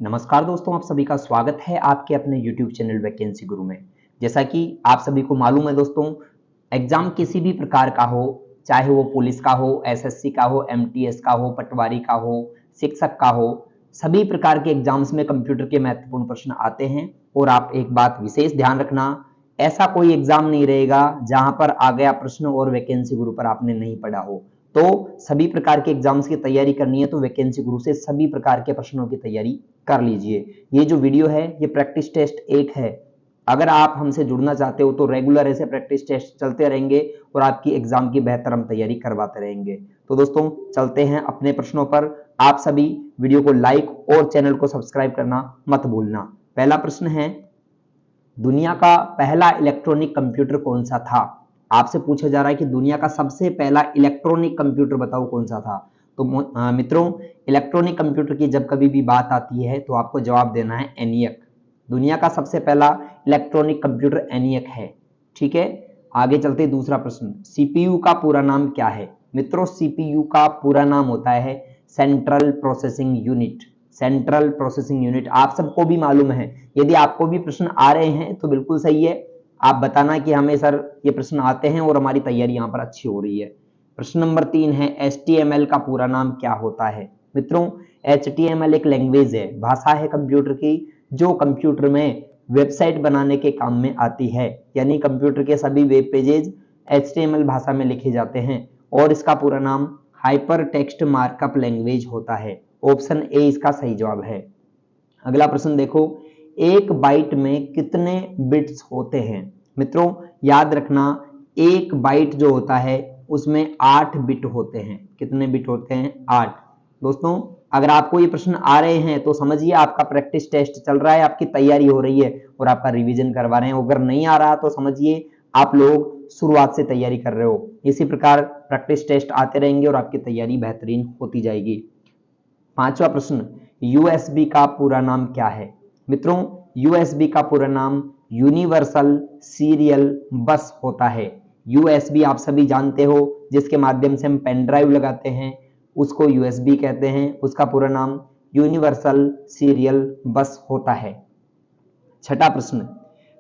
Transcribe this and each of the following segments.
नमस्कार दोस्तों, आप सभी का स्वागत है आपके अपने YouTube चैनल वैकेंसी गुरु में। जैसा कि आप सभी को मालूम है दोस्तों, एग्जाम किसी भी प्रकार का हो, चाहे वो पुलिस का हो, एसएससी का हो, एमटीएस का हो, पटवारी का हो, शिक्षक का हो, सभी प्रकार के एग्जाम्स में कंप्यूटर के महत्वपूर्ण प्रश्न आते हैं। और आप एक बात विशेष ध्यान रखना, ऐसा कोई एग्जाम नहीं रहेगा जहां पर आ गया प्रश्न और वैकेंसी गुरु पर आपने नहीं पढ़ा हो। तो सभी प्रकार के एग्जाम्स की तैयारी करनी है तो वैकेंसी गुरु से सभी प्रकार के प्रश्नों की तैयारी कर लीजिए। ये जो वीडियो है ये प्रैक्टिस टेस्ट 1 है। अगर आप हमसे जुड़ना चाहते हो तो रेगुलर ऐसे प्रैक्टिस टेस्ट चलते रहेंगे और आपकी एग्जाम की बेहतर हम तैयारी करवाते रहेंगे। तो दोस्तों चलते हैं अपने प्रश्नों पर। आप सभी वीडियो को लाइक और चैनल को सब्सक्राइब करना मत भूलना। पहला प्रश्न है, दुनिया का पहला इलेक्ट्रॉनिक कंप्यूटर कौन सा था? आपसे पूछा जा रहा है कि दुनिया का सबसे पहला इलेक्ट्रॉनिक कंप्यूटर बताओ कौन सा था। तो मित्रों, इलेक्ट्रॉनिक कंप्यूटर की जब कभी भी बात आती है तो आपको जवाब देना है एनियक। दुनिया का सबसे पहला इलेक्ट्रॉनिक कंप्यूटर एनियक है। ठीक है, आगे चलते दूसरा प्रश्न, सीपीयू का पूरा नाम क्या है? मित्रों, सीपीयू का पूरा नाम होता है central processing unit. Central processing unit आप सबको भी मालूम है। यदि आपको भी प्रश्न आ रहे हैं तो बिल्कुल सही है, आप बताना कि हमें सर ये प्रश्न आते हैं और हमारी तैयारी यहाँ पर अच्छी हो रही है। प्रश्न नंबर 3 है, HTML का पूरा नाम क्या होता है? मित्रों, HTML एक लैंग्वेज है, भाषा है कंप्यूटर की, जो कंप्यूटर में वेबसाइट बनाने के काम में आती है। यानी कंप्यूटर के सभी वेब पेजेज HTML भाषा में लिखे जाते हैं और इसका पूरा नाम हाइपर टेक्स्ट मार्कअप लैंग्वेज होता है। ऑप्शन ए इसका सही जवाब है। अगला प्रश्न देखो, एक बाइट में कितने बिट्स होते हैं? मित्रों याद रखना, एक बाइट जो होता है उसमें 8 बिट होते हैं। कितने बिट होते हैं? 8। दोस्तों अगर आपको ये प्रश्न आ रहे हैं तो समझिए आपका प्रैक्टिस टेस्ट चल रहा है, आपकी तैयारी हो रही है और आपका रिवीजन करवा रहे हैं। अगर नहीं आ रहा तो समझिए आप लोग शुरुआत से तैयारी कर रहे हो। इसी प्रकार प्रैक्टिस टेस्ट आते रहेंगे और आपकी तैयारी बेहतरीन होती जाएगी। पांचवा प्रश्न, यूएसबी का पूरा नाम क्या है? मित्रों, यूएसबी का पूरा नाम यूनिवर्सल सीरियल बस होता है। यूएसबी आप सभी जानते हो, जिसके माध्यम से हम पेन ड्राइव लगाते हैं उसको यूएसबी कहते हैं। उसका पूरा नाम यूनिवर्सल सीरियल बस होता है। छठा प्रश्न,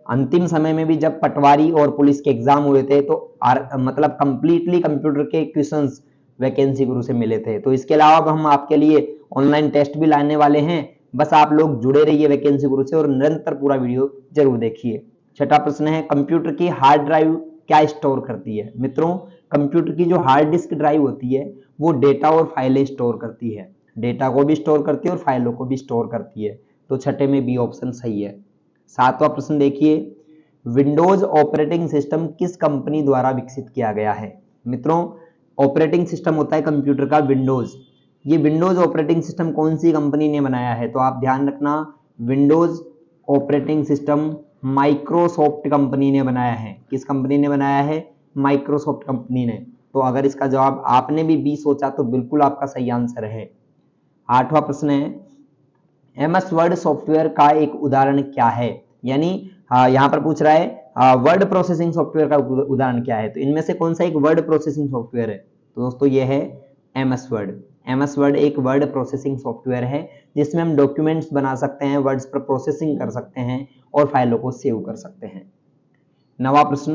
अंतिम समय में भी जब पटवारी और पुलिस के एग्जाम हुए थे तो मतलब कंप्लीटली कंप्यूटर के क्वेश्चंस वैकेंसी गुरु से मिले थे। तो इसके अलावा हम आपके लिए ऑनलाइन टेस्ट भी लाने वाले हैं। बस आप लोग जुड़े रहिए वैकेंसी गुरु से और निरंतर पूरा वीडियो जरूर देखिए। छठा प्रश्न है, कंप्यूटर की हार्ड ड्राइव क्या स्टोर करती है? मित्रों, कंप्यूटर की जो हार्ड डिस्क ड्राइव होती है वो डेटा और फाइलें स्टोर करती है। डेटा को भी स्टोर करती है और फाइलों को भी स्टोर करती है। तो छठे में बी ऑप्शन सही है। सातवां प्रश्न देखिए, विंडोज ऑपरेटिंग सिस्टम किस कंपनी द्वारा विकसित किया गया है? मित्रों, ऑपरेटिंग सिस्टम होता है कंप्यूटर का विंडोज। ये विंडोज ऑपरेटिंग सिस्टम कौन सी कंपनी ने बनाया है? तो आप ध्यान रखना, Windows operating system Microsoft company ने बनाया है। किस कंपनी ने बनाया है? माइक्रोसॉफ्ट कंपनी ने। तो अगर इसका जवाब आपने भी बी सोचा तो बिल्कुल आपका सही आंसर है। आठवां प्रश्न है, एमएस वर्ड सॉफ्टवेयर का एक उदाहरण क्या है? यानी यहाँ पर पूछ रहा है वर्ड प्रोसेसिंग सॉफ्टवेयर का उदाहरण क्या है? तो इनमें से कौन सा एक वर्ड प्रोसेसिंग सॉफ्टवेयर है? तो दोस्तों ये है एमएस वर्ड। एमएस वर्ड एक वर्ड प्रोसेसिंग सॉफ्टवेयर है जिसमें हम डॉक्यूमेंट्स बना सकते हैं, वर्ड्स पर प्रोसेसिंग कर सकते हैं और फाइलों को सेव कर सकते हैं। नवा प्रश्न,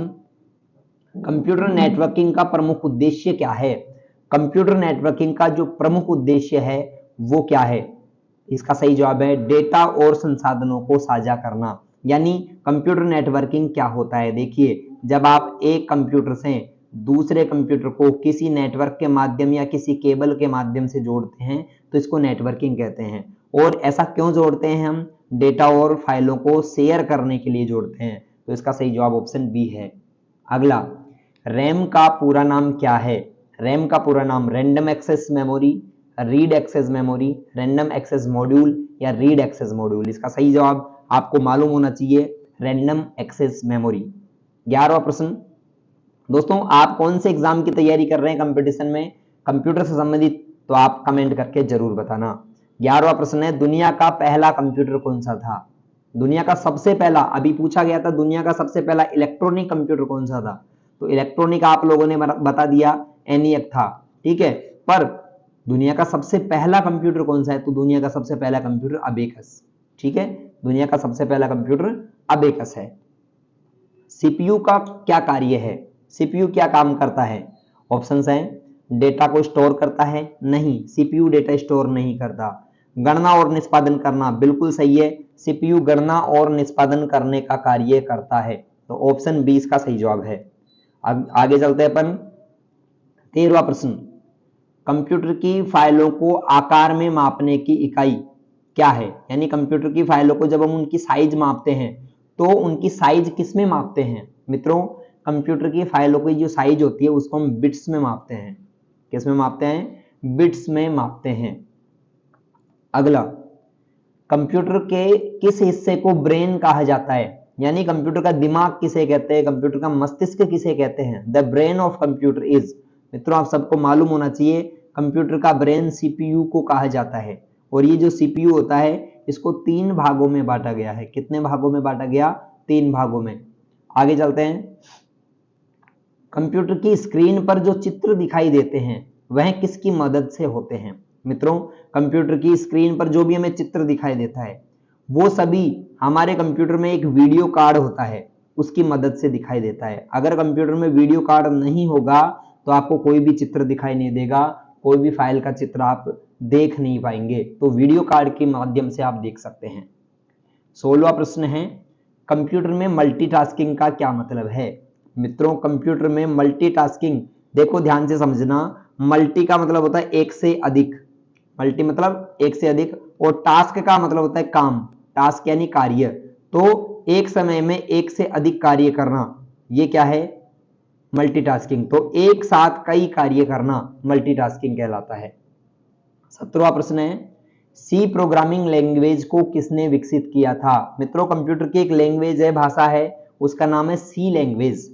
कंप्यूटर नेटवर्किंग का प्रमुख उद्देश्य क्या है? कंप्यूटर नेटवर्किंग का जो प्रमुख उद्देश्य है वो क्या है? इसका सही जवाब है डेटा और संसाधनों को साझा करना। यानी कंप्यूटर नेटवर्किंग क्या होता है? देखिए, जब आप एक कंप्यूटर से दूसरे कंप्यूटर को किसी नेटवर्क के माध्यम या किसी केबल के माध्यम से जोड़ते हैं तो इसको नेटवर्किंग कहते हैं। और ऐसा क्यों जोड़ते हैं हम? डेटा और फाइलों को शेयर करने के लिए जोड़ते हैं। तो इसका सही जवाब ऑप्शन बी है। अगला, रैम का पूरा नाम क्या है? रैम का पूरा नाम random access memory, read access memory, random access module या रीड एक्सेस मॉड्यूल। इसका सही जवाब आपको मालूम होना चाहिए, रैंडम एक्सेस मेमोरी। 11वां प्रश्न, दोस्तों आप कौन से एग्जाम की तैयारी कर रहे हैं कंपटीशन में कंप्यूटर से संबंधित? तो आप कमेंट करके जरूर बताना। 11वां प्रश्न है, दुनिया का पहला कंप्यूटर कौन सा था? दुनिया का सबसे पहला, अभी पूछा गया था दुनिया का सबसे पहला इलेक्ट्रॉनिक कंप्यूटर कौन सा था? तो इलेक्ट्रॉनिक आप लोगों ने बता दिया एनियक था। ठीक है, पर दुनिया का सबसे पहला कंप्यूटर कौन सा है? तो दुनिया का सबसे पहला कंप्यूटर अबेकस। ठीक है, दुनिया का सबसे पहला कंप्यूटर अबेकस है। सीपीयू का क्या कार्य है? सीपीयू क्या काम करता है? ऑप्शंस हैं, डेटा को स्टोर करता है, नहीं, सीपीयू डेटा स्टोर नहीं करता। गणना और निष्पादन करना, बिल्कुल सही है, सीपीयू गणना और निष्पादन करने का कार्य करता है। तो ऑप्शन 20 का सही जवाब है। अब आगे चलते हैं अपन 13वां प्रश्न, कंप्यूटर की फाइलों को आकार में मापने की इकाई क्या है? यानी कंप्यूटर की फाइलों को जब हम उनकी साइज मापते हैं तो उनकी साइज किस में मापते हैं? मित्रों, कंप्यूटर की फाइलों की जो साइज होती है उसको हम बिट्स में मापते हैं। किस में मापते हैं? बिट्स में मापते हैं। अगला, कंप्यूटर के किस हिस्से को ब्रेन कहा जाता है? यानी कंप्यूटर का दिमाग किसे कहते हैं? कंप्यूटर का मस्तिष्क किसे कहते हैं? The brain of computer is, मित्रों आप सबको मालूम होना चाहिए, कंप्यूटर का ब्रेन सीपीयू को कहा जाता है। और ये जो सीपीयू होता है इसको 3 भागों में बांटा गया है। कितने भागों में बांटा गया? 3 भागों में। आगे चलते हैं, कंप्यूटर की स्क्रीन पर जो चित्र दिखाई देते हैं वह किसकी मदद से होते हैं? मित्रों, कंप्यूटर की स्क्रीन पर जो भी हमें चित्र दिखाई देता है वो सभी हमारे कंप्यूटर में एक वीडियो कार्ड होता है उसकी मदद से दिखाई देता है। अगर कंप्यूटर में वीडियो कार्ड नहीं होगा तो आपको कोई भी चित्र दिखाई नहीं देगा, कोई भी फाइल का चित्र आप देख नहीं पाएंगे। तो वीडियो कार्ड के माध्यम से आप देख सकते हैं। 16वां प्रश्न है, कंप्यूटर में मल्टीटास्किंग का क्या मतलब है? मित्रों, कंप्यूटर में मल्टीटास्किंग, देखो ध्यान से समझना, मल्टी का मतलब होता है एक से अधिक, मल्टी मतलब एक से अधिक, और टास्क का मतलब होता है काम, टास्क यानी कार्य। तो एक समय में एक से अधिक कार्य करना, ये क्या है? मल्टीटास्किंग। तो एक साथ कई कार्य करना मल्टीटास्किंग कहलाता है। 17वां प्रश्न है, सी प्रोग्रामिंग लैंग्वेज को किसने विकसित किया था? मित्रों, कंप्यूटर की एक लैंग्वेज है, भाषा है, उसका नाम है सी लैंग्वेज।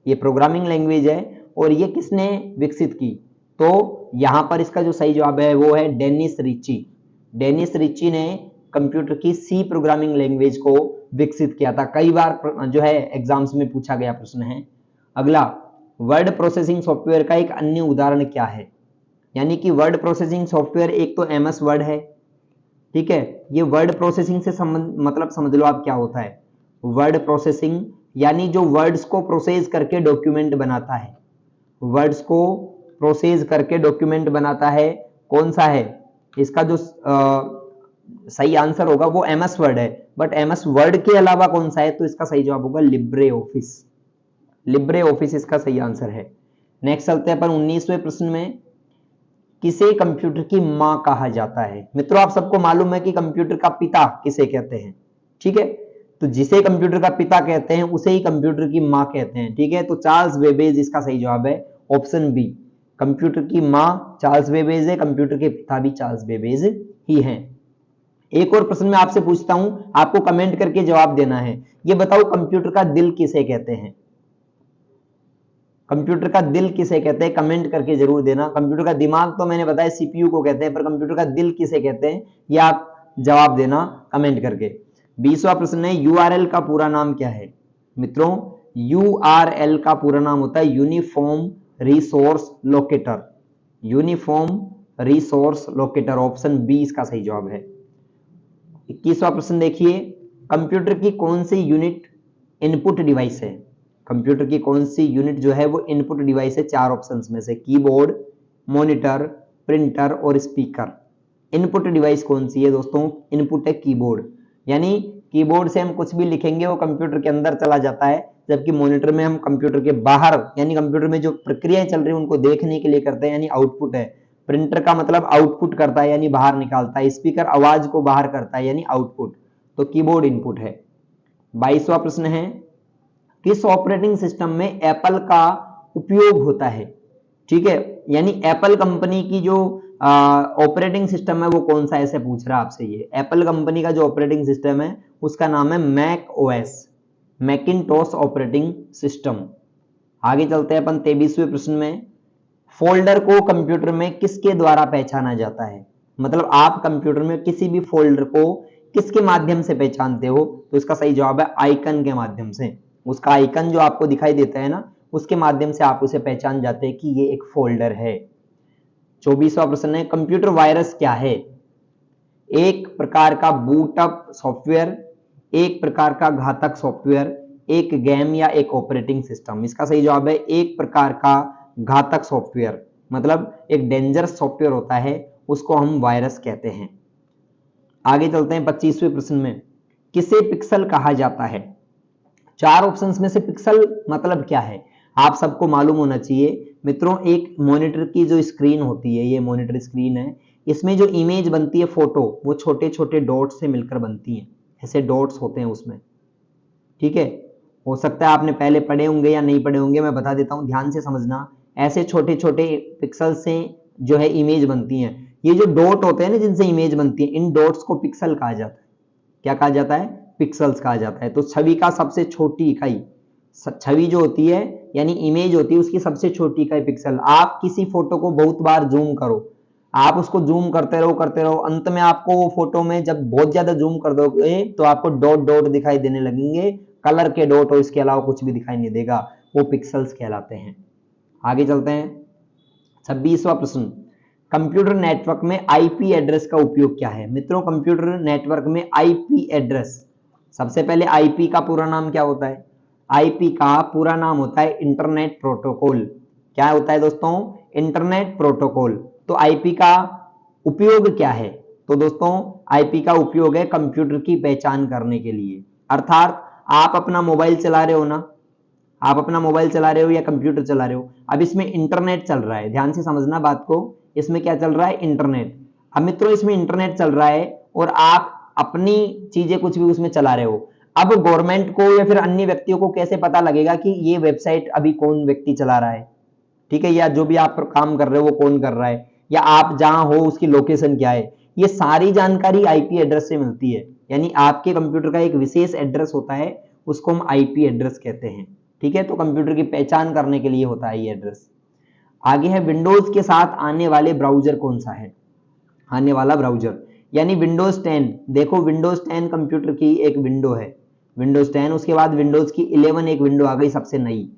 ये प्रोग्रामिंग लैंग्वेज है और ये किसने विकसित की? तो यहां पर इसका जो सही जवाब है वो है डेनिस रिची। डेनिस रिची ने कंप्यूटर की सी प्रोग्रामिंग लैंग्वेज को विकसित किया था। कई बार जो है एग्जाम्स में पूछा गया प्रश्न है। अगला, वर्ड प्रोसेसिंग सॉफ्टवेयर का एक अन्य उदाहरण क्या है? यानी कि वर्ड प्रोसेसिंग सॉफ्टवेयर एक तो एमएस वर्ड है, ठीक है, ये वर्ड प्रोसेसिंग से मतलब समझ लो आप क्या होता है। वर्ड प्रोसेसिंग यानी जो वर्ड्स को प्रोसेस करके डॉक्यूमेंट बनाता है, वर्ड्स को प्रोसेस करके डॉक्यूमेंट बनाता है, कौन सा है? इसका जो सही आंसर होगा वो एमएस वर्ड है। बट एमएस वर्ड के अलावा कौन सा है? तो इसका सही जवाब होगा लिब्रे ऑफिस। लिब्रे ऑफिस इसका सही आंसर है। नेक्स्ट चलते हैं अपन 19वें प्रश्न में, किसे कंप्यूटर की मां कहा जाता है? मित्रों, आप सबको मालूम है कि कंप्यूटर का पिता किसे कहते हैं, ठीक है, तो जिसे कंप्यूटर का पिता कहते हैं उसे ही कंप्यूटर की मां कहते हैं, ठीक है। तो चार्ल्स बेबेज इसका सही जवाब है, ऑप्शन बी। कंप्यूटर की मां चार्ल्स बेबेज है, कंप्यूटर के पिता भी चार्ल्स बेबेज ही हैं। एक और प्रश्न मैं आपसे पूछता हूं, आपको कमेंट करके जवाब देना है। ये बताओ, कंप्यूटर का दिल किसे कहते हैं? कंप्यूटर का दिल किसे कहते हैं? कमेंट करके जरूर देना। कंप्यूटर का दिमाग तो मैंने बताया सीपीयू को कहते हैं, पर कंप्यूटर का दिल किसे कहते हैं ये आप जवाब देना कमेंट करके। 20वां प्रश्न है, यूआरएल का पूरा नाम क्या है? मित्रों, यूआरएल का पूरा नाम होता है uniform resource locator. Uniform resource locator, option B इसका सही जवाब है। 21वां प्रश्न देखिए, कंप्यूटर की कौन सी यूनिट इनपुट डिवाइस है? कंप्यूटर की कौन सी यूनिट जो है वो इनपुट डिवाइस है? 4 ऑप्शंस में से कीबोर्ड, मॉनिटर, प्रिंटर और स्पीकर। इनपुट डिवाइस कौन सी है दोस्तों? इनपुट है कीबोर्ड, यानी कीबोर्ड से हम कुछ भी लिखेंगे वो कंप्यूटर के अंदर चला जाता है, जबकि मॉनिटर में हम कंप्यूटर के बाहर यानी कंप्यूटर में जो प्रक्रियाएं चल रही है उनको देखने के लिए करते हैं, यानी आउटपुट है। प्रिंटर का मतलब आउटपुट करता है यानी बाहर निकालता है, स्पीकर आवाज को बाहर करता है यानी आउटपुट। तो कीबोर्ड इनपुट है। 22वां प्रश्न है, किस ऑपरेटिंग सिस्टम में एप्पल का उपयोग होता है? ठीक है, यानी एप्पल कंपनी की जो ऑपरेटिंग सिस्टम है वो कौन सा, ऐसे पूछ रहा है आपसे। ये एप्पल कंपनी का जो ऑपरेटिंग सिस्टम है उसका नाम है Mac OS, Macintosh operating system. आगे चलते हैं अपन 23वें प्रश्न में, फोल्डर को कंप्यूटर में किसके द्वारा पहचाना जाता है? मतलब आप कंप्यूटर में किसी भी फोल्डर को किसके माध्यम से पहचानते हो? तो इसका सही जवाब है आइकन के माध्यम से। उसका आइकन जो आपको दिखाई देता है ना, उसके माध्यम से आप उसे पहचान जाते हैं कि ये एक फोल्डर है। 24वां प्रश्न है, कंप्यूटर वायरस क्या है? एक प्रकार का बूटअप सॉफ्टवेयर, एक प्रकार का घातक सॉफ्टवेयर, एक गेम या एक ऑपरेटिंग सिस्टम। इसका सही जवाब है एक प्रकार का घातक सॉफ्टवेयर, मतलब एक डेंजरस सॉफ्टवेयर होता है, उसको हम वायरस कहते हैं। आगे चलते हैं 25वें प्रश्न में, किसे पिक्सल कहा जाता है? 4 ऑप्शंस में से पिक्सल मतलब क्या है आप सबको मालूम होना चाहिए। मित्रों, एक मॉनिटर की जो स्क्रीन होती है, ये मॉनिटर स्क्रीन है, इसमें जो इमेज बनती है फोटो, वो छोटे छोटे डॉट्स से मिलकर बनती है, ऐसे डॉट्स होते हैं उसमें, ठीक है। हो सकता है आपने पहले पढ़े होंगे या नहीं पढ़े होंगे, मैं बता देता हूं, ध्यान से समझना। ऐसे छोटे छोटे पिक्सल से जो है इमेज बनती है। ये जो डॉट होते हैं ना जिनसे इमेज बनती है, इन डॉट्स को पिक्सल कहा जाता है। क्या कहा जाता है? पिक्सल्स कहा जाता है। तो छवि का सबसे छोटी इकाई, छवि जो होती है यानी इमेज होती है, उसकी सबसे छोटी इकाई पिक्सल। आप किसी फोटो को बहुत बार जूम करो, आप उसको जूम करते रहो, अंत में आपको वो फोटो में जब बहुत ज्यादा जूम कर दोगे तो आपको डॉट डॉट दिखाई देने लगेंगे, कलर के डॉट, और इसके अलावा कुछ भी दिखाई नहीं देगा, वो पिक्सल्स कहलाते हैं। आगे चलते हैं 26वां प्रश्न, कंप्यूटर नेटवर्क में आईपी एड्रेस का उपयोग क्या है? मित्रों, कंप्यूटर नेटवर्क में आईपी एड्रेस, सबसे पहले आईपी का पूरा नाम क्या होता है? आईपी का पूरा नाम होता है इंटरनेट प्रोटोकॉल। क्या होता है दोस्तों? Internet protocol. तो आईपी का उपयोग क्या है? तो दोस्तों, आईपी का उपयोग है कंप्यूटर की पहचान करने के लिए। अर्थात आप अपना मोबाइल चला रहे हो ना, आप अपना मोबाइल चला रहे हो या कंप्यूटर चला रहे हो, अब इसमें इंटरनेट चल रहा है, ध्यान से समझना बात को, इसमें क्या चल रहा है? इंटरनेट। अब मित्रों, इसमें इंटरनेट चल रहा है और आप अपनी चीजें कुछ भी उसमें चला रहे हो। अब गवर्नमेंट को या फिर अन्य व्यक्तियों को कैसे पता लगेगा कि ये वेबसाइट अभी कौन व्यक्ति चला रहा है, ठीक है, या जो भी आप काम कर रहे हो वो कौन कर रहा है, या आप जहां हो उसकी लोकेशन क्या है, ये सारी जानकारी आईपी एड्रेस से मिलती है। यानी आपके कंप्यूटर का एक विशेष एड्रेस होता है, उसको हम आईपी एड्रेस कहते हैं, ठीक है। तो कंप्यूटर की पहचान करने के लिए होता है ये एड्रेस। आगे है, विंडोज के साथ आने वाले ब्राउजर कौन सा है? आने वाला ब्राउजर यानी विंडोज 10। देखो, विंडोज 10 कंप्यूटर की एक विंडो है, विंडोज 10, उसके बाद विंडोज की 11 एक विंडो आ गई सबसे नई,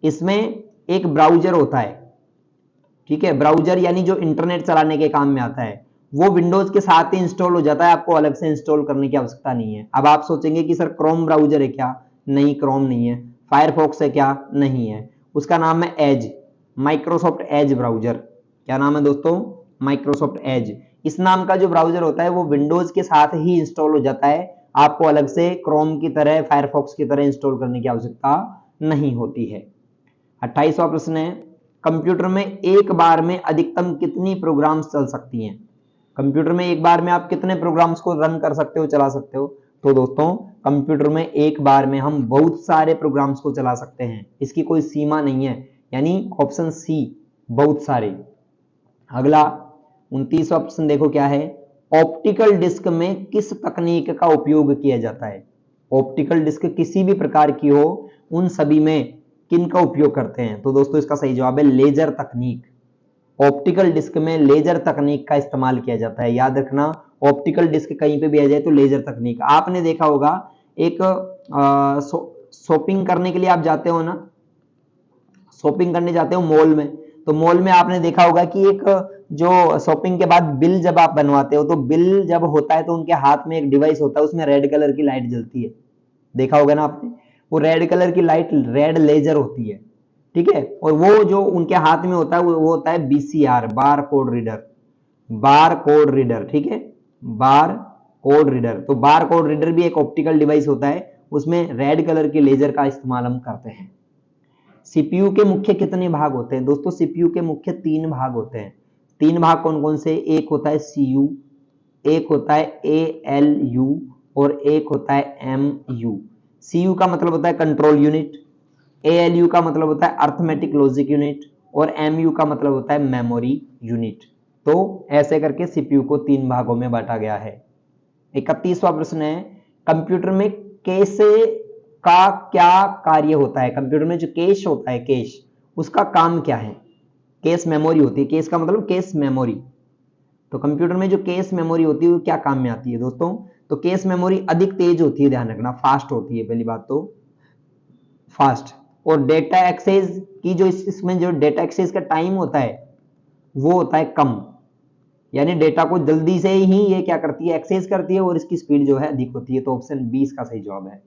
इसमें एक ब्राउजर होता है, ठीक है। ब्राउजर यानी जो इंटरनेट चलाने के काम में आता है, वो विंडोज के साथ ही इंस्टॉल हो जाता है, आपको अलग से इंस्टॉल करने की आवश्यकता नहीं है। अब आप सोचेंगे कि सर क्रोम ब्राउजर है क्या? नहीं, क्रोम नहीं है। फायरफॉक्स है क्या? नहीं है। उसका नाम है एज, माइक्रोसॉफ्ट एज ब्राउजर। क्या नाम है दोस्तों? Microsoft Edge. इस नाम का जो ब्राउजर होता है वो विंडोज के साथ ही इंस्टॉल हो जाता है, आपको अलग से क्रोम की तरह, फायरफॉक्स की तरह इंस्टॉल करने की आवश्यकता नहीं होती है। 28वां प्रश्न है, कंप्यूटर में एक बार में अधिकतम कितनी प्रोग्राम्स चल सकती हैं? कंप्यूटर में एक बार में आप कितने प्रोग्राम्स को रन कर सकते हो, चला सकते हो? तो दोस्तों, कंप्यूटर में एक बार में हम बहुत सारे प्रोग्राम्स को चला सकते हैं, इसकी कोई सीमा नहीं है, यानी ऑप्शन सी, बहुत सारे। अगला 29वां प्रश्न देखो क्या है, ऑप्टिकल डिस्क में किस तकनीक का उपयोग किया जाता है? ऑप्टिकल डिस्क किसी भी प्रकार की हो, उन सभी में किन का उपयोग करते हैं? तो दोस्तों, इसका सही जवाब है लेजर तकनीक। ऑप्टिकल डिस्क में लेजर तकनीक का इस्तेमाल किया जाता है, याद रखना, ऑप्टिकल डिस्क कहीं पे भी आ जाए तो लेजर तकनीक। आपने देखा होगा, एक शॉपिंग करने के लिए आप जाते हो ना, शॉपिंग करने जाते हो मॉल में, तो मॉल में आपने देखा होगा कि एक जो शॉपिंग के बाद बिल जब आप बनवाते हो, तो बिल जब होता है तो उनके हाथ में एक डिवाइस होता है, उसमें रेड कलर की लाइट जलती है, देखा होगा ना आपने। वो रेड कलर की लाइट रेड लेजर होती है, ठीक है। और वो जो उनके हाथ में होता है वो होता है BCR, bar code reader, bar code reader, ठीक है, बार कोड रीडर। तो बार कोड रीडर भी एक ऑप्टिकल डिवाइस होता है, उसमें रेड कलर के लेजर का इस्तेमाल हम करते हैं। सीपीयू के मुख्य कितने भाग होते हैं? दोस्तों, सीपीयू के मुख्य 3 भाग होते हैं। 3 भाग कौन कौन से? एक होता है सीयू, एक होता है एएलयू, और एक होता है एमयू। सीयू का मतलब होता है कंट्रोल यूनिट, एएलयू का मतलब होता है अर्थमेटिक लॉजिक यूनिट, और एमयू का मतलब होता है मेमोरी यूनिट। तो ऐसे करके सीपीयू को 3 भागों में बांटा गया है। 31वां प्रश्न है, कंप्यूटर में कैसे का क्या कार्य होता है? कंप्यूटर में जो कैश होता है, कैश, उसका काम क्या है? कैश मेमोरी होती है, कैश का मतलब कैश मेमोरी। तो कंप्यूटर में जो कैश मेमोरी होती है वो क्या काम में आती है दोस्तों? तो कैश मेमोरी अधिक तेज होती है, ध्यान रखना, फास्ट होती है, पहली बात तो फास्ट। और डेटा एक्सेस की जो इसमें जो डेटा एक्सेस का टाइम होता है, वो होता है कम, यानी डेटा को जल्दी से ही ये क्या करती है, एक्सेस करती है और इसकी स्पीड जो है अधिक होती है। तो ऑप्शन 20 का सही जवाब है।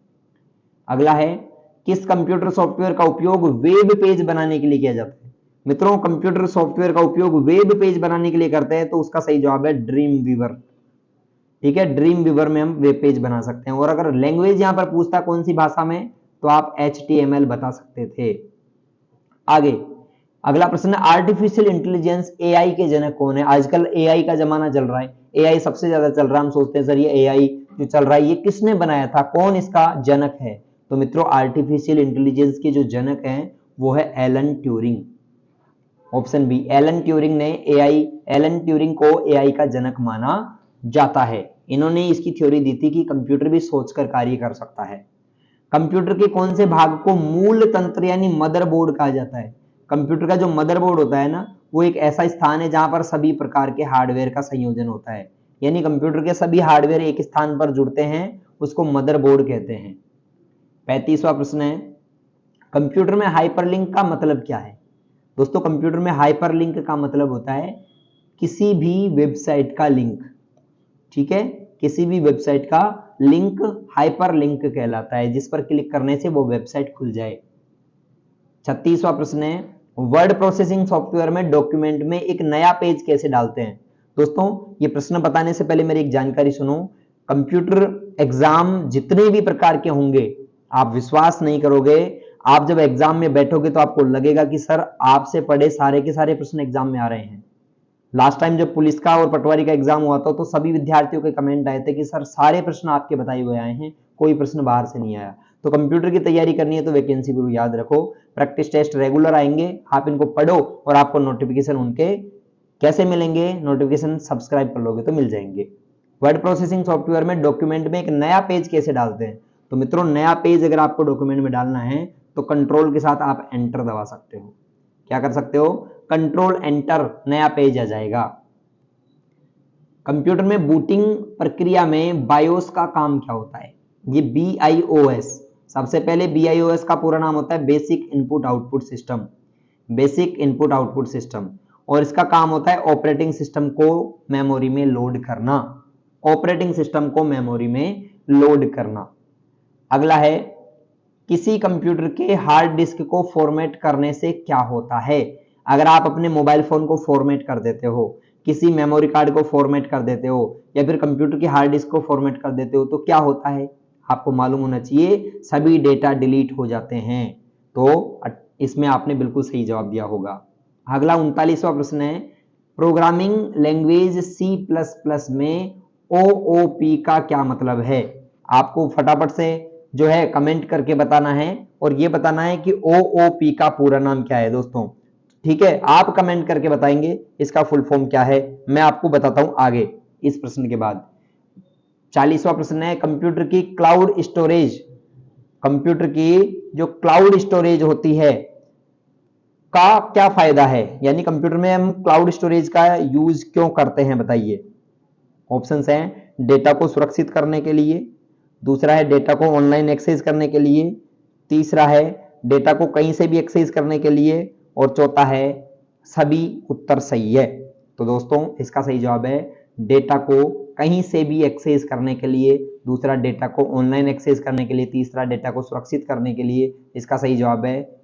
अगला है, किस कंप्यूटर सॉफ्टवेयर का उपयोग वेब पेज बनाने के लिए किया जाता है? मित्रों, कंप्यूटर सॉफ्टवेयर का उपयोग वेब पेज बनाने के लिए करते हैं, तो उसका सही जवाब है ड्रीम वीवर। ठीक है, ड्रीम वीवर में हम वेब पेज बना सकते हैं। और अगर लैंग्वेज यहां पर पूछता कौन सी भाषा में, तो आप HTML बता सकते थे। आगे अगला प्रश्न, आर्टिफिशियल इंटेलिजेंस AI के जनक कौन है? आजकल AI का जमाना चल रहा है, AI सबसे ज्यादा चल रहा है। हम सोचते हैं सर ये AI जो चल रहा है ये किसने बनाया था, कौन इसका जनक है? तो मित्रों, आर्टिफिशियल इंटेलिजेंस के जो जनक हैं वो है Alan Turing. Option B, Alan Turing ने एलन ट्यूरिंग को AI का जनक माना जाता है। इन्होंने इसकी थ्योरी दी थी कि कंप्यूटर भी सोचकर कार्य कर सकता है। कंप्यूटर के कौन से भाग को मूल तंत्र यानी मदरबोर्ड कहा जाता है? कंप्यूटर का जो मदरबोर्ड होता है ना, वो एक ऐसा स्थान है जहां पर सभी प्रकार के हार्डवेयर का संयोजन होता है, यानी कंप्यूटर के सभी हार्डवेयर एक स्थान पर जुड़ते हैं, उसको मदरबोर्ड कहते हैं। 35वां प्रश्न है, कंप्यूटर में हाइपरलिंक का मतलब क्या है? दोस्तों, कंप्यूटर में हाइपरलिंक का मतलब होता है किसी भी वेबसाइट का लिंक। ठीक है, किसी भी वेबसाइट का लिंक हाइपरलिंक कहलाता है, जिस पर क्लिक करने से वो वेबसाइट खुल जाए। 36वां प्रश्न है, वर्ड प्रोसेसिंग सॉफ्टवेयर में डॉक्यूमेंट में एक नया पेज कैसे डालते हैं? दोस्तों, ये प्रश्न बताने से पहले मेरी एक जानकारी सुनो। कंप्यूटर एग्जाम जितने भी प्रकार के होंगे, आप विश्वास नहीं करोगे, आप जब एग्जाम में बैठोगे तो आपको लगेगा कि सर आपसे पढ़े सारे के सारे प्रश्न एग्जाम में आ रहे हैं। लास्ट टाइम जब पुलिस का और पटवारी का एग्जाम हुआ था तो सभी विद्यार्थियों के कमेंट आए थे कि सर सारे प्रश्न आपके बताए हुए आए हैं, कोई प्रश्न बाहर से नहीं आया। तो कंप्यूटर की तैयारी करनी है तो वैकेंसी गुरु याद रखो, प्रैक्टिस टेस्ट रेगुलर आएंगे, आप इनको पढ़ो और आपको नोटिफिकेशन उनके कैसे मिलेंगे, नोटिफिकेशन सब्सक्राइब कर लोगे तो मिल जाएंगे। वर्ड प्रोसेसिंग सॉफ्टवेयर में डॉक्यूमेंट में एक नया पेज कैसे डालते हैं? तो मित्रों, नया पेज अगर आपको डॉक्यूमेंट में डालना है तो कंट्रोल के साथ आप एंटर दबा सकते हो। क्या कर सकते हो? कंट्रोल एंटर, नया पेज आ जाएगा। कंप्यूटर में बूटिंग प्रक्रिया में बायोस का काम क्या होता है? ये BIOS, सबसे पहले BIOS का पूरा नाम होता है basic input output system, basic input output system. और इसका काम होता है ऑपरेटिंग सिस्टम को मेमोरी में लोड करना, ऑपरेटिंग सिस्टम को मेमोरी में लोड करना। अगला है, किसी कंप्यूटर के हार्ड डिस्क को फॉर्मेट करने से क्या होता है? अगर आप अपने मोबाइल फोन को फॉर्मेट कर देते हो, किसी मेमोरी कार्ड को फॉर्मेट कर देते हो, या फिर कंप्यूटर की हार्ड डिस्क को फॉर्मेट कर देते हो, तो क्या होता है? आपको मालूम होना चाहिए, सभी डेटा डिलीट हो जाते हैं। तो इसमें आपने बिल्कुल सही जवाब दिया होगा। अगला 39वां प्रश्न है, प्रोग्रामिंग लैंग्वेज C++ में OOP का क्या मतलब है? आपको फटाफट से जो है कमेंट करके बताना है और ये बताना है कि OOP का पूरा नाम क्या है दोस्तों। ठीक है, आप कमेंट करके बताएंगे इसका फुल फॉर्म क्या है, मैं आपको बताता हूं आगे इस प्रश्न के बाद। 40वां प्रश्न है, कंप्यूटर की क्लाउड स्टोरेज, कंप्यूटर की जो क्लाउड स्टोरेज होती है का क्या फायदा है, यानी कंप्यूटर में हम क्लाउड स्टोरेज का यूज क्यों करते हैं, बताइए। ऑप्शंस हैं, डेटा को सुरक्षित करने के लिए, दूसरा है डेटा को ऑनलाइन एक्सेस करने के लिए, तीसरा है डेटा को कहीं से भी एक्सेस करने के लिए, और चौथा है सभी उत्तर सही है। तो दोस्तों, इसका सही जवाब है डेटा को कहीं से भी एक्सेस करने के लिए, दूसरा डेटा को ऑनलाइन एक्सेस करने के लिए, तीसरा डेटा को सुरक्षित करने के लिए। इसका सही जवाब है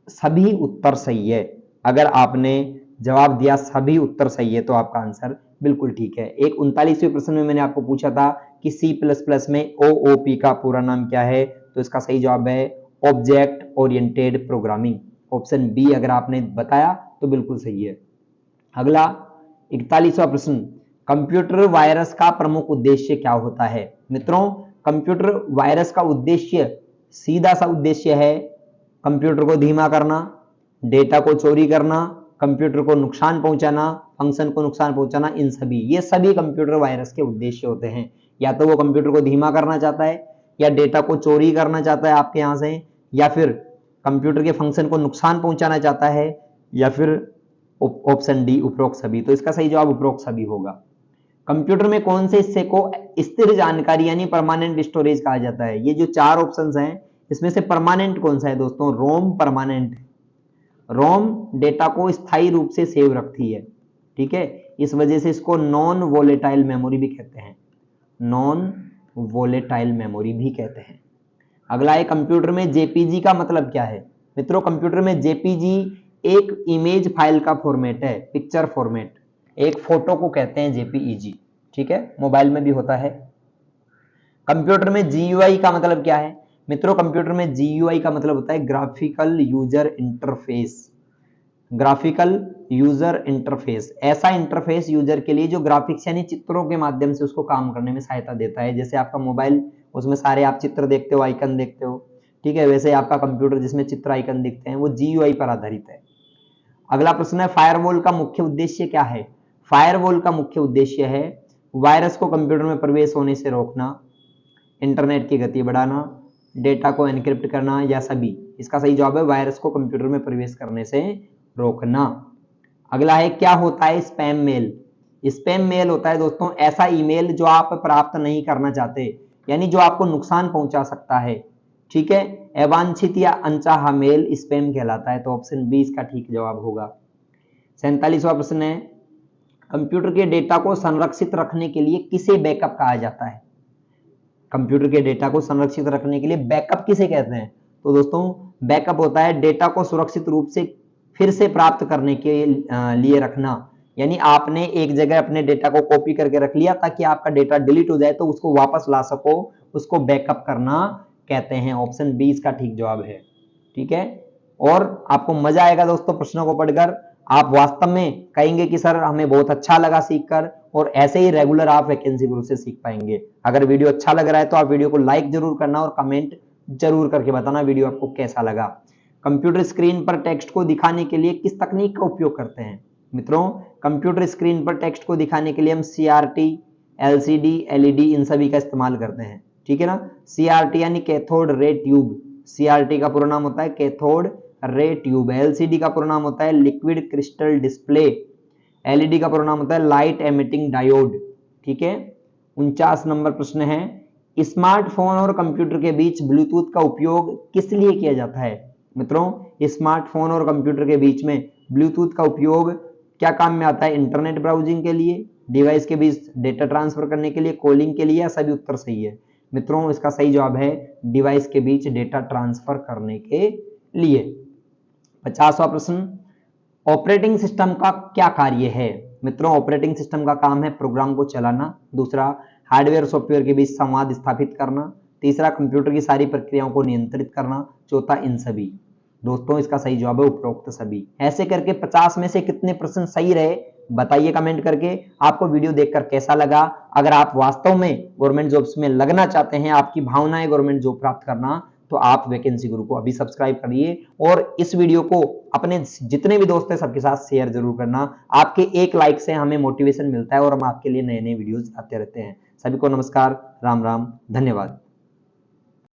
सभी उत्तर सही है। अगर आपने जवाब दिया सभी उत्तर सही है तो आपका आंसर बिल्कुल ठीक है। एक 39वें प्रश्न में मैंने आपको पूछा था कि C++ में OOP का पूरा नाम क्या है, तो इसका सही जवाब है object oriented programming. Option B अगर आपने बताया तो बिल्कुल सही है। अगला 41वां प्रश्न, कंप्यूटर वायरस का प्रमुख उद्देश्य क्या होता है? मित्रों, कंप्यूटर वायरस का उद्देश्य सीधा सा उद्देश्य है कंप्यूटर को धीमा करना, डेटा को चोरी करना, कंप्यूटर को नुकसान पहुंचाना, फंक्शन को नुकसान पहुंचाना, इन सभी ये सभी कंप्यूटर वायरस के उद्देश्य होते हैं। या तो वो कंप्यूटर को धीमा करना चाहता है, या डेटा को चोरी करना चाहता है आपके यहां से, या फिर कंप्यूटर के फंक्शन को नुकसान पहुंचाना चाहता है, या फिर ऑप्शन डी उपरोक्त सभी। तो इसका सही जवाब उपरोक्त सभी होगा। कंप्यूटर में कौन से हिस्से को स्थिर जानकारी यानी परमानेंट स्टोरेज कहा जाता है? ये जो चार ऑप्शंस हैं इसमें से परमानेंट कौन सा है दोस्तों? रोम परमानेंट। रोम डेटा को स्थायी रूप से सेव रखती है, ठीक है, इस वजह से इसको नॉन वोलेटाइल मेमोरी भी कहते हैं, नॉन वोलेटाइल मेमोरी भी कहते हैं। अगला है कंप्यूटर में जेपीजी का मतलब क्या है। मित्रों कंप्यूटर में जेपीजी एक इमेज फाइल का फॉर्मेट है, पिक्चर फॉर्मेट, एक फोटो को कहते हैं जेपीईजी, ठीक है, मोबाइल में भी होता है। कंप्यूटर में जीयूआई का मतलब क्या है। मित्रों कंप्यूटर में जीयूआई का मतलब होता है graphical user interface, graphical user interface, ऐसा इंटरफेस यूजर के लिए जो ग्राफिक्स यानी चित्रों के माध्यम से उसको काम करने में सहायता देता है। जैसे आपका मोबाइल, उसमें सारे आप चित्र देखते हो, आइकन देखते हो, ठीक है, वैसे आपका कंप्यूटर जिसमें चित्र आइकन दिखते हैं वो जीयूआई पर आधारित है। अगला प्रश्न है फायरवॉल का मुख्य उद्देश्य क्या है। फायरवॉल का मुख्य उद्देश्य है वायरस को कंप्यूटर में प्रवेश होने से रोकना, इंटरनेट की गति बढ़ाना, डेटा को एनक्रिप्ट करना या सभी। इसका सही जवाब है वायरस को कंप्यूटर में प्रवेश करने से रोकना। अगला है क्या होता है स्पैम मेल। स्पैम मेल होता है दोस्तों ऐसा ईमेल जो आप प्राप्त नहीं करना चाहते, यानी जो आपको नुकसान पहुंचा सकता है, ठीक है, अवांछित या अनचाहा मेल स्पैम कहलाता है। तो ऑप्शन बी इसका ठीक जवाब होगा। 47वां प्रश्न है कंप्यूटर के डेटा को संरक्षित रखने के लिए किसे बैकअप कहा जाता है। कंप्यूटर के डेटा को संरक्षित रखने के लिए बैकअप किसे कहते हैं। तो दोस्तों बैकअप होता है डेटा को सुरक्षित रूप से फिर से प्राप्त करने के लिए रखना, यानी आपने एक जगह अपने डेटा को कॉपी करके रख लिया ताकि आपका डेटा डिलीट हो जाए तो उसको वापस ला सको, उसको बैकअप करना कहते हैं। ऑप्शन बी इसका ठीक जवाब है, ठीक है। और आपको मजा आएगा दोस्तों प्रश्नों को पढ़कर, आप वास्तव में कहेंगे कि सर हमें बहुत अच्छा लगा सीखकर, और ऐसे ही रेगुलर आप वैकेंसी गुरु से सीख पाएंगे। अगर वीडियो अच्छा लग रहा है तो आप वीडियो को लाइक जरूर करना और कमेंट जरूर करके बताना वीडियो आपको कैसा लगा। कंप्यूटर स्क्रीन पर टेक्स्ट को दिखाने के लिए किस तकनीक का उपयोग करते हैं। मित्रों कंप्यूटर स्क्रीन पर टेक्स्ट को दिखाने के लिए हम सीआरटी, एलसीडी, एलईडी इन सभी का इस्तेमाल करते हैं, ठीक है ना। सीआरटी यानी कैथोड रे ट्यूब, सीआरटी का पूरा नाम होता है कैथोड रे ट्यूब। एलसीडी का पूरा नाम होता है लिक्विड क्रिस्टल डिस्प्ले। एलईडी का पूरा नाम होता है लाइट एमिटिंग डायोड, ठीक है। 49 नंबर प्रश्न है स्मार्टफोन और कंप्यूटर के बीच ब्लूटूथ का उपयोग किस लिए किया जाता है। मित्रों स्मार्टफोन और कंप्यूटर के बीच में ब्लूटूथ का उपयोग क्या काम में आता है। इंटरनेट ब्राउजिंग के लिए, डिवाइस के बीच डेटा ट्रांसफर करने के लिए, कॉलिंग के लिए, या सभी उत्तर सही है। मित्रों इसका सही जवाब है डिवाइस के बीच डेटा ट्रांसफर करने के लिए। 50वां प्रश्न ऑपरेटिंग सिस्टम का क्या कार्य है। मित्रों ऑपरेटिंग सिस्टम का काम है प्रोग्राम को चलाना, दूसरा हार्डवेयर और सॉफ्टवेयर के बीच संवाद स्थापित करना, तीसरा कंप्यूटर की सारी प्रक्रियाओं को नियंत्रित करना, चौथा इन सभी। दोस्तों इसका सही जवाब है उपरोक्त सभी। ऐसे करके 50 में से कितने प्रश्न सही रहे बताइए कमेंट करके। आपको वीडियो देखकर कैसा लगा। अगर आप वास्तव में गवर्नमेंट जॉब्स में लगना चाहते हैं, आपकी भावना है गवर्नमेंट जॉब प्राप्त करना, तो आप वैकेंसी गुरु को अभी सब्सक्राइब करिए और इस वीडियो को अपने जितने भी दोस्त हैं सबके साथ शेयर जरूर करना। आपके एक लाइक से हमें मोटिवेशन मिलता है और हम आपके लिए नए नए वीडियोस आते रहते हैं। सभी को नमस्कार, राम राम, धन्यवाद।